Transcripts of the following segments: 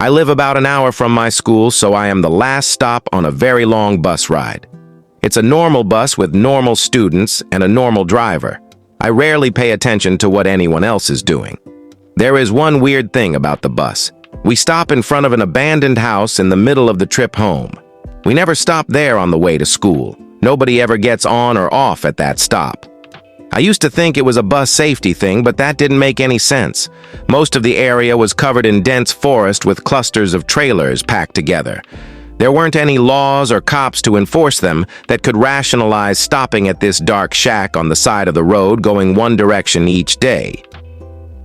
I live about an hour from my school, so I am the last stop on a very long bus ride. It's a normal bus with normal students and a normal driver. I rarely pay attention to what anyone else is doing. There is one weird thing about the bus. We stop in front of an abandoned house in the middle of the trip home. We never stop there on the way to school. Nobody ever gets on or off at that stop. I used to think it was a bus safety thing, but that didn't make any sense. Most of the area was covered in dense forest with clusters of trailers packed together. There weren't any laws or cops to enforce them that could rationalize stopping at this dark shack on the side of the road going one direction each day.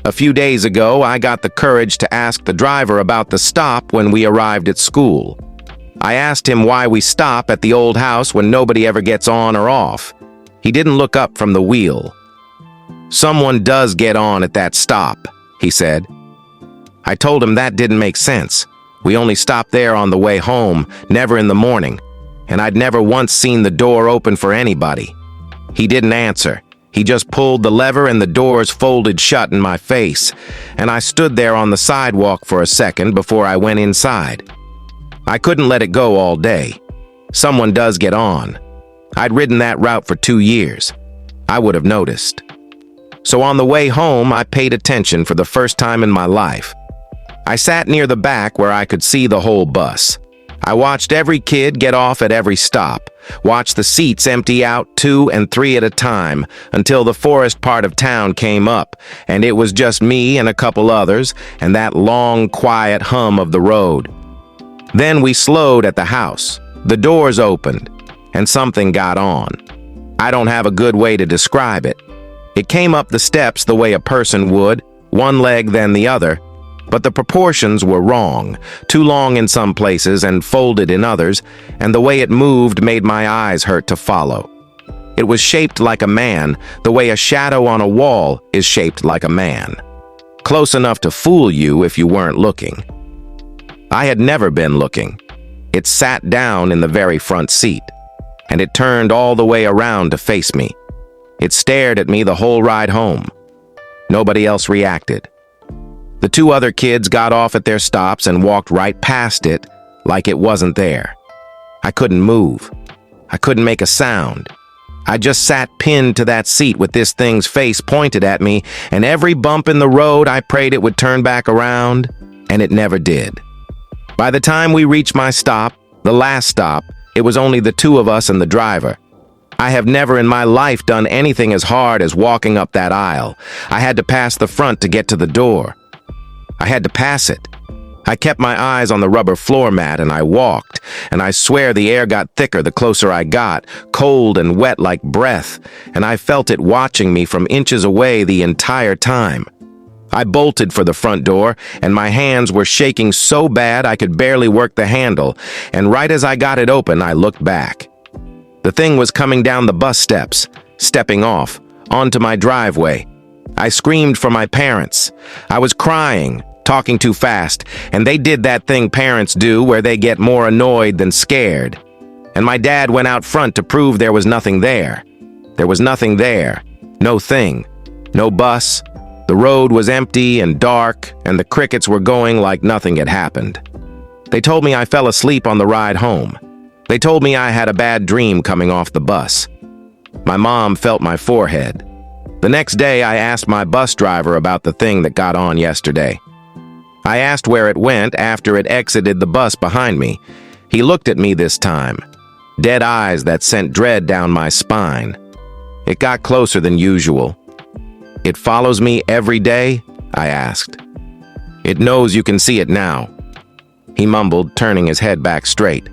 A few days ago, I got the courage to ask the driver about the stop when we arrived at school. I asked him why we stop at the old house when nobody ever gets on or off. He didn't look up from the wheel. "Someone does get on at that stop," he said. I told him that didn't make sense. We only stopped there on the way home, never in the morning, and I'd never once seen the door open for anybody. He didn't answer. He just pulled the lever and the doors folded shut in my face, and I stood there on the sidewalk for a second before I went inside. I couldn't let it go all day. Someone does get on. I'd ridden that route for 2 years. I would have noticed. So on the way home, I paid attention for the first time in my life. I sat near the back where I could see the whole bus. I watched every kid get off at every stop, watched the seats empty out 2 and 3 at a time until the forest part of town came up, and it was just me and a couple others and that long, quiet hum of the road. Then we slowed at the house. The doors opened, and something got on. I don't have a good way to describe it. It came up the steps the way a person would, one leg then the other, but the proportions were wrong, too long in some places and folded in others, and the way it moved made my eyes hurt to follow. It was shaped like a man, the way a shadow on a wall is shaped like a man. Close enough to fool you if you weren't looking. I had never been looking. It sat down in the very front seat, and it turned all the way around to face me. It stared at me the whole ride home. Nobody else reacted. The 2 other kids got off at their stops and walked right past it like it wasn't there. I couldn't move. I couldn't make a sound. I just sat pinned to that seat with this thing's face pointed at me, and every bump in the road I prayed it would turn back around, and it never did. By the time we reached my stop, the last stop, it was only the 2 of us and the driver. I have never in my life done anything as hard as walking up that aisle. I had to pass the front to get to the door. I had to pass it. I kept my eyes on the rubber floor mat and I walked, and I swear the air got thicker the closer I got, cold and wet like breath, and I felt it watching me from inches away the entire time. I bolted for the front door, and my hands were shaking so bad I could barely work the handle, and right as I got it open, I looked back. The thing was coming down the bus steps, stepping off, onto my driveway. I screamed for my parents. I was crying, talking too fast, and they did that thing parents do where they get more annoyed than scared. And my dad went out front to prove there was nothing there. There was nothing there. No thing. No bus. The road was empty and dark, and the crickets were going like nothing had happened. They told me I fell asleep on the ride home. They told me I had a bad dream coming off the bus. My mom felt my forehead. The next day, I asked my bus driver about the thing that got on yesterday. I asked where it went after it exited the bus behind me. He looked at me this time. Dead eyes that sent dread down my spine. It got closer than usual. "It follows me every day?" I asked. "It knows you can see it now." He mumbled, turning his head back straight.